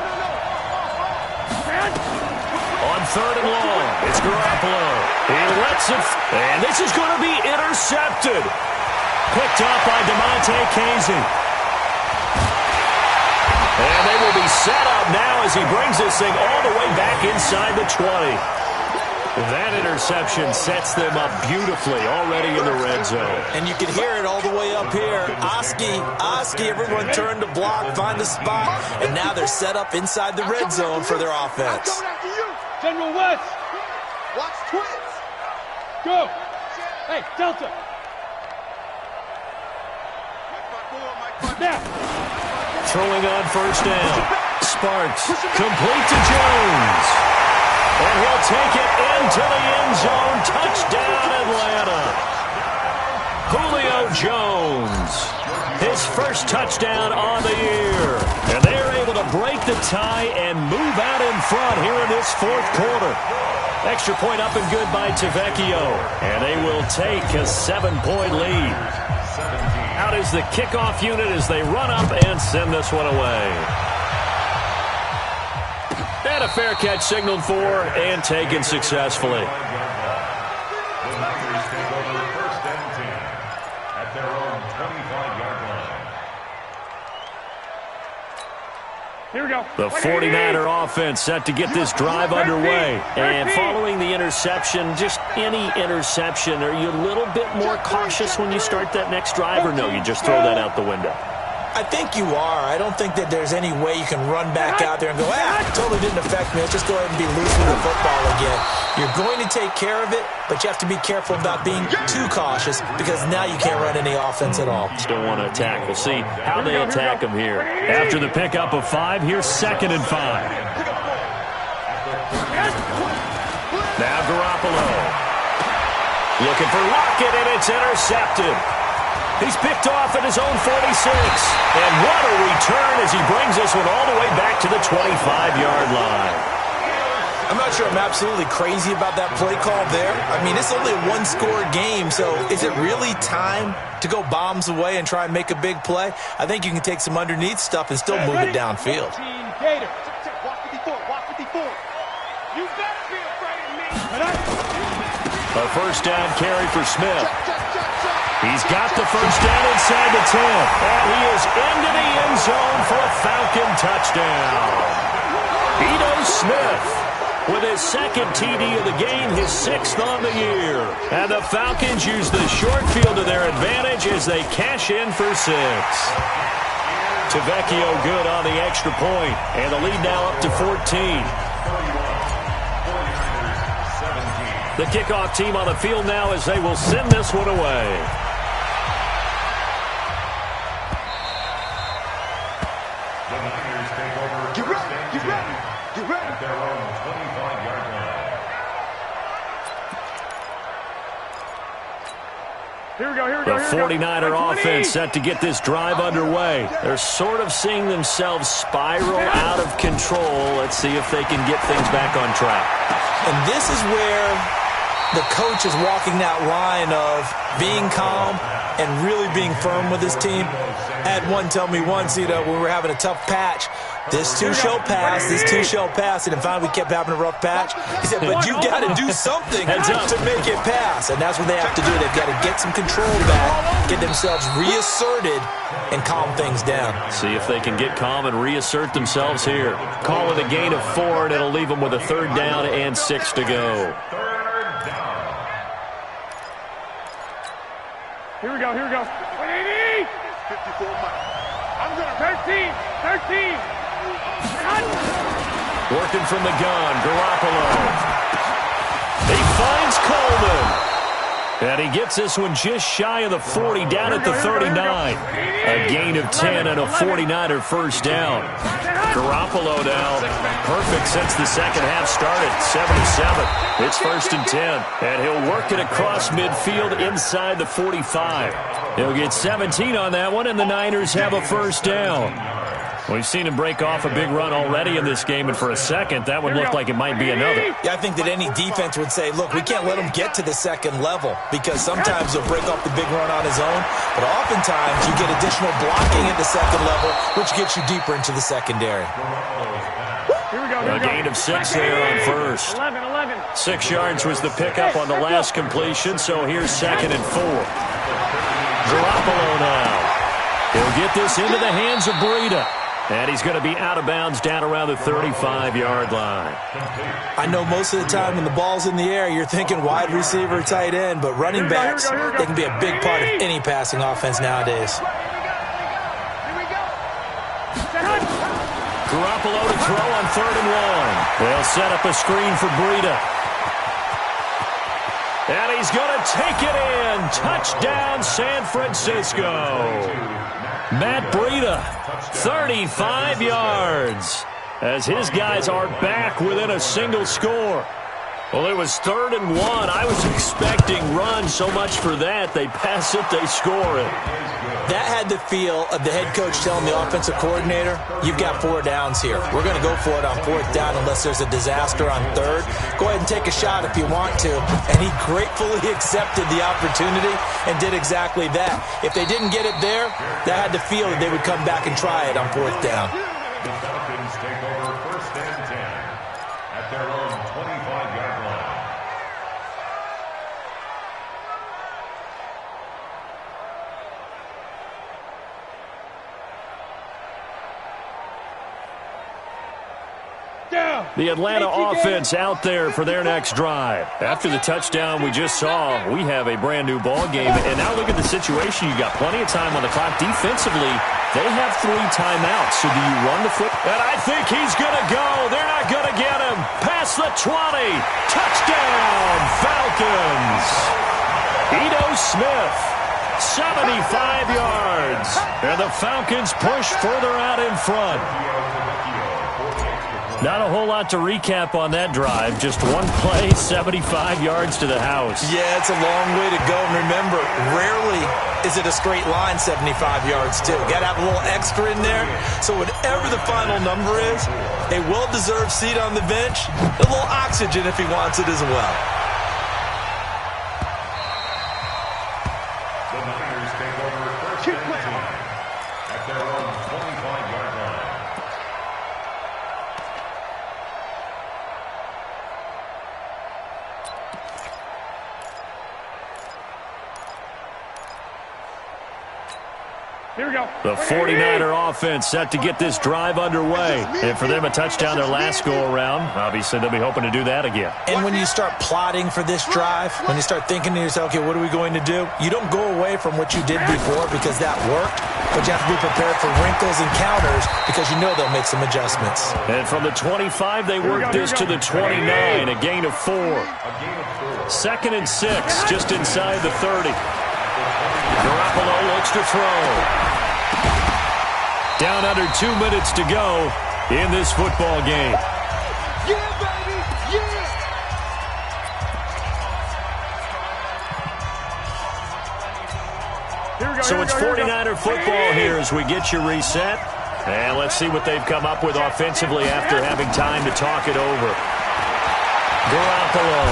On 3rd and long, it's Garoppolo. He lets it, and this is going to be intercepted. Picked up by DeMonte Casey. And they will be set up now as he brings this thing all the way back inside the 20. That interception sets them up beautifully already in the red zone. And you can hear it all the way up here. Oski, everyone turned to block, find the spot, and now they're set up inside the red zone for their offense. General West. Watch twins. Go. Hey, Delta. Now. Throwing on first down. Sparks. Complete to Jones. And he'll take it into the end zone. Touchdown, Atlanta. Julio Jones. His first touchdown on the year. And they are able to break the tie and move out in front here in this 4th quarter. Extra point up and good by Tavecchio. And they will take a 7-point lead. Out is the kickoff unit as they run up and send this one away. And a fair catch signaled for and taken successfully. The Niners take over first and 10 at their own 25-yard line. Here we go. The 49er offense set to get this drive underway. And following the interception, just any interception, are you a little bit more cautious when you start that next drive, or no, you just throw that out the window? I think you are. I don't think that there's any way you can run back out there and go, totally didn't affect me. Let's just go ahead and be loose with the football again. You're going to take care of it, but you have to be careful about being too cautious because now you can't run any offense at all. Still want to attack. We'll see how they attack them here. After the pickup of 5, here's 2nd and 5. Now Garoppolo. Looking for Lockett, and it's intercepted. He's picked off at his own 46. And what a return as he brings this one all the way back to the 25-yard line. I'm not sure I'm absolutely crazy about that play call there. I mean, it's only a one-score game, so is it really time to go bombs away and try and make a big play? I think you can take some underneath stuff and still move it downfield. Walk 54, walk 54. You better be afraid of me. A first down carry for Smith. He's got the first down inside the 10. And he is into the end zone for a Falcon touchdown. Ito Smith with his second TD of the game, his 6th on the year. And the Falcons use the short field to their advantage as they cash in for 6. Tavecchio good on the extra point, and the lead now up to 14. The kickoff team on the field now as they will send this one away. The Niners take over first and 10 at their own 25-yard line. Here we go. The 49er offense set to get this drive underway. They're sort of seeing themselves spiral out of control. Let's see if they can get things back on track. And this is where the coach is walking that line of being calm and really being firm with his team. I had one tell me once, when we were having a tough patch, this too shall pass, this too shall pass, and finally we kept having a rough patch. He said, but you got to do something to make it pass, and that's what they have to do. They've got to get some control back, get themselves reasserted, and calm things down. See if they can get calm and reassert themselves here. Call it a gain of 4, and it'll leave them with a 3rd down and 6 to go. Here we go. 180. 54 miles. I'm going to 13. Working from the gun, Garoppolo. He finds Coleman. And he gets this one just shy of the 40, down at the 39. A gain of 10 and a 49er first down. Garoppolo now perfect since the second half started, 7-7. It's 1st and 10, and he'll work it across midfield inside the 45. He'll get 17 on that one, and the Niners have a first down. We've seen him break off a big run already in this game, and for a second, that would look like it might be another. Yeah, I think that any defense would say, look, we can't let him get to the second level because sometimes he'll break off the big run on his own, but oftentimes you get additional blocking at the second level, which gets you deeper into the secondary. A gain of 6 there on first. 11. 6 yards was the pickup on the last completion, so here's 2nd and 4. Garoppolo now. He'll get this into the hands of Breida. And he's going to be out of bounds down around the 35-yard line. I know most of the time when the ball's in the air, you're thinking wide receiver, tight end, but running backs, they can be a big part of any passing offense nowadays. Garoppolo to throw on 3rd and 1. They'll set up a screen for Breida. And he's going to take it in. Touchdown, San Francisco. Matt Breida, 35 yards, as his guys are back within a single score. Well, it was 3rd and 1. I was expecting run. So much for that. They pass it, they score it. That had the feel of the head coach telling the offensive coordinator, you've got 4 downs here. We're going to go for it on 4th down unless there's a disaster on 3rd. Go ahead and take a shot if you want to. And he gratefully accepted the opportunity and did exactly that. If they didn't get it there, that had the feel that they would come back and try it on 4th down. The Falcons take over 1st and 10 at their own 25-yard line. The Atlanta offense out there for their next drive. After the touchdown we just saw, we have a brand-new ball game. And now look at the situation. You got plenty of time on the clock. Defensively, they have 3 timeouts. So do you run the foot? And I think he's going to go. They're not going to get him. Past the 20. Touchdown, Falcons. Ito Smith, 75 yards. And the Falcons push further out in front. Not a whole lot to recap on that drive. Just one play, 75 yards to the house. Yeah, it's a long way to go. And remember, rarely is it a straight line 75 yards, too. Got to have a little extra in there. So whatever the final number is, a well-deserved seat on the bench, a little oxygen if he wants it as well. The Niners take over 1st and 10 at their own 25-yard line. Here we go. The 49er offense set to get this drive underway. And for them, a touchdown their last go-around. Obviously, they'll be hoping to do that again. And when you start plotting for this drive, when you start thinking to yourself, okay, what are we going to do? You don't go away from what you did before because that worked, but you have to be prepared for wrinkles and counters because you know they'll make some adjustments. And from the 25, they work this to the 29, a gain of 4. 2nd and 6, just inside the 30. Garoppolo looks to throw. Down under 2 minutes to go in this football game. Yeah, baby! Yeah! Here we go. So it's 49er football here as we get you reset. And let's see what they've come up with offensively after having time to talk it over. Garoppolo.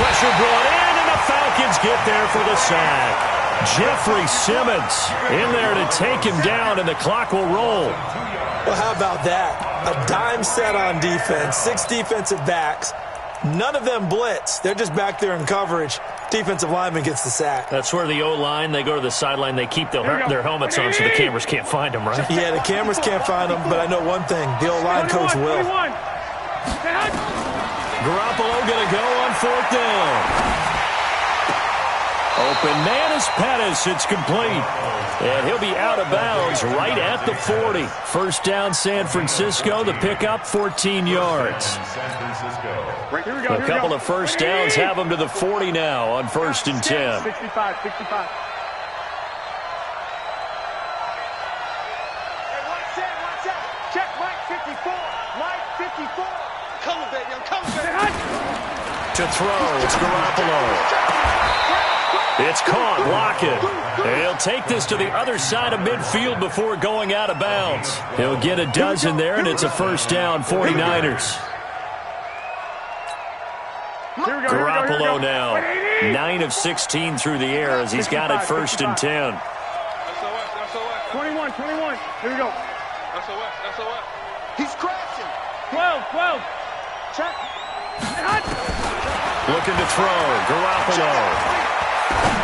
Pressure brought in, and the Falcons get there for the sack. Jeffrey Simmons in there to take him down, and the clock will roll. Well, how about that? A dime set on defense, 6 defensive backs. None of them blitz. They're just back there in coverage. Defensive lineman gets the sack. That's where the O-line, they go to the sideline, they keep their helmets on so the cameras can't find them, right? Yeah, the cameras can't find them, but I know one thing. The O-line coach will. Garoppolo going to go on 4th down. Open man is Pettis. It's complete. And he'll be out of bounds right at the 40. 1st down, San Francisco. The pickup, 14 yards. A couple of 1st downs have them to the 40 now on 1st and 10. 65. Hey, watch out. Check Mike 54. Mike 54. Coming, baby, I'm coming, baby. To throw, it's Garoppolo. It's caught. Lockett. He'll take this to the other side of midfield before going out of bounds. He'll get a dozen there, and it's a 1st down, 49ers. Garoppolo now, 9 of 16 through the air as he's got it 1st and 10. 21. Here we go. SOS. He's crashing. 12. Check. Looking to throw. Garoppolo.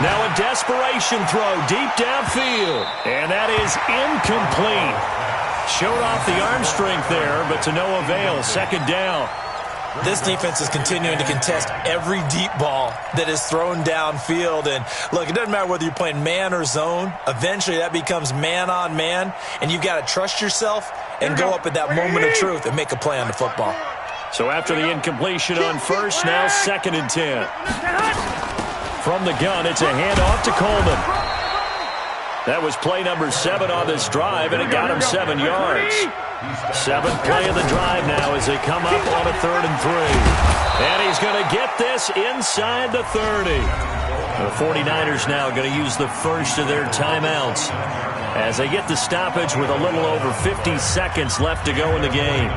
Now a desperation throw deep downfield. And that is incomplete. Showed off the arm strength there, but to no avail. 2nd down. This defense is continuing to contest every deep ball that is thrown downfield. And look, it doesn't matter whether you're playing man or zone. Eventually that becomes man on man. And you've got to trust yourself and go up at that moment of truth and make a play on the football. So after the incompletion on 1st, now 2nd and 10. From the gun, it's a handoff to Coleman. That was play number 7 on this drive, and it got him 7 yards. 7th play of the drive now as they come up on a 3rd and 3. And he's going to get this inside the 30. The 49ers now going to use the first of their timeouts as they get the stoppage with a little over 50 seconds left to go in the game.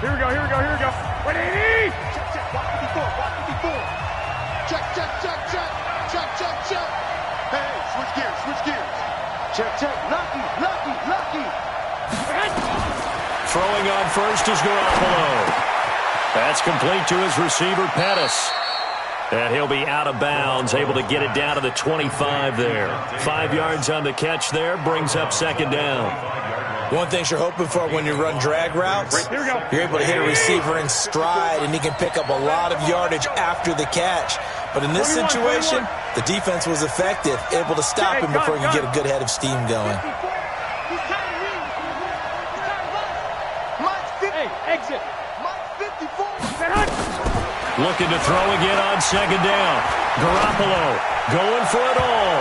Here we go, here we go, here we go. 180! Check, check, check, check. Check, check, check. Hey, switch gears, switch gears. Check, check. Lucky, lucky, lucky. Throwing on first is Garoppolo. That's complete to his receiver, Pettis. And he'll be out of bounds, able to get it down to the 25 there. 5 yards on the catch there, brings up 2nd down. One thing you're hoping for when you run drag routes, you're able to hit a receiver in stride, and he can pick up a lot of yardage after the catch. But in this situation, the defense was effective, able to stop him before he could get a good head of steam going. Hey, exit. Looking to throw again on 2nd down. Garoppolo going for it all.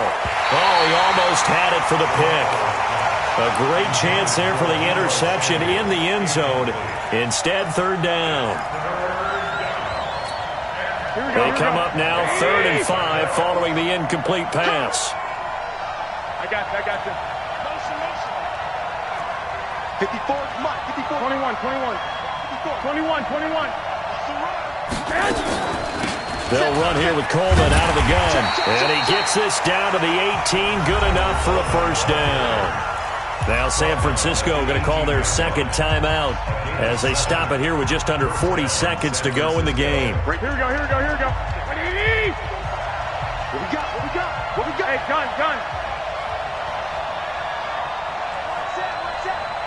Oh, he almost had it for the pick. A great chance there for the interception in the end zone. Instead, 3rd down. They come up now 3rd and 5 following the incomplete pass. I got you, I got you. 54, come on, 54. 21, 21. 21, 21. They'll run here with Coleman out of the gun. And he gets this down to the 18. Good enough for a 1st down. Now San Francisco going to call their 2nd timeout as they stop it here with just under 40 seconds to go in the game. Here we go, here we go, here we go. 180! What we got, what we got, what we got? Hey, gun, gun.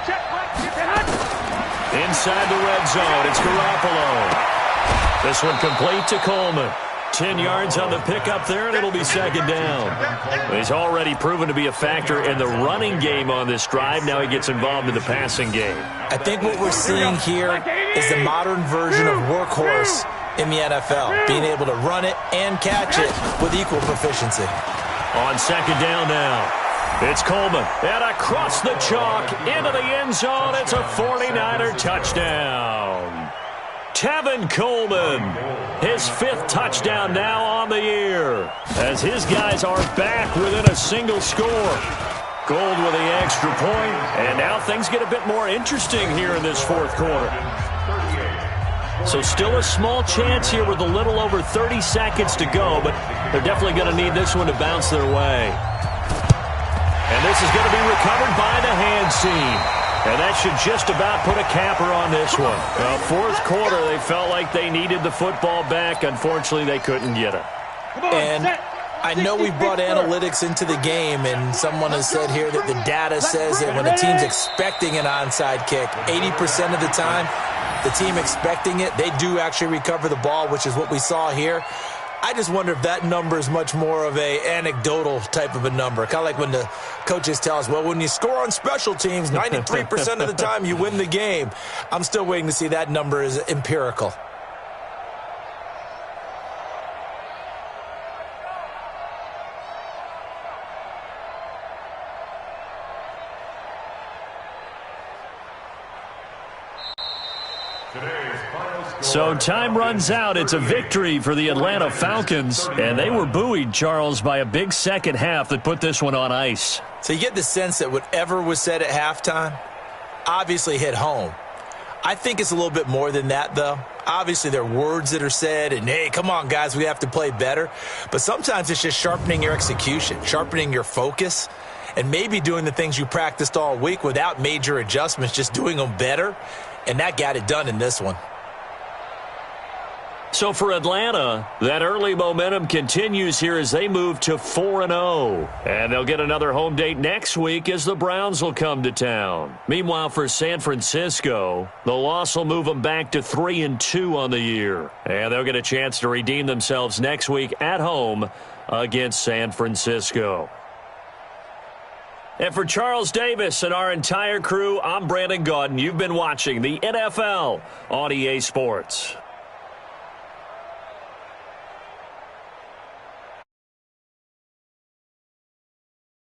Check, get that. Inside the red zone, it's Garoppolo. This one complete to Coleman. 10 yards on the pickup there, and it'll be 2nd down. He's already proven to be a factor in the running game on this drive. Now he gets involved in the passing game. I think what we're seeing here is the modern version of workhorse in the NFL, being able to run it and catch it with equal proficiency. On 2nd down now, it's Coleman. And across the chalk into the end zone, it's a 49er touchdown. Tevin Coleman, his 5th touchdown now on the year, as his guys are back within a single score. Gold with the extra point, and now things get a bit more interesting here in this 4th quarter. So still a small chance here with a little over 30 seconds to go, but they're definitely going to need this one to bounce their way. And this is going to be recovered by the hands team. And that should just about put a capper on this one. 4th quarter, they felt like they needed the football back. Unfortunately, they couldn't get it. And I know we brought analytics into the game, and someone has said here that the data says that when a team's expecting an onside kick, 80% of the time, the team expecting it, they do actually recover the ball, which is what we saw here. I just wonder if that number is much more of a anecdotal type of a number. Kind of like when the coaches tell us, well, when you score on special teams, 93% of the time you win the game. I'm still waiting to see that number is empirical. So time runs out. It's a victory for the Atlanta Falcons. And they were buoyed, Charles, by a big second half that put this one on ice. So you get the sense that whatever was said at halftime obviously hit home. I think it's a little bit more than that, though. Obviously, there are words that are said, and, hey, come on, guys, we have to play better. But sometimes it's just sharpening your execution, sharpening your focus, and maybe doing the things you practiced all week without major adjustments, just doing them better. And that got it done in this one. So for Atlanta, that early momentum continues here as they move to 4-0. And they'll get another home date next week as the Browns will come to town. Meanwhile, for San Francisco, the loss will move them back to 3-2 on the year. And they'll get a chance to redeem themselves next week at home against San Francisco. And for Charles Davis and our entire crew, I'm Brandon Gaudin. You've been watching the NFL on EA Sports.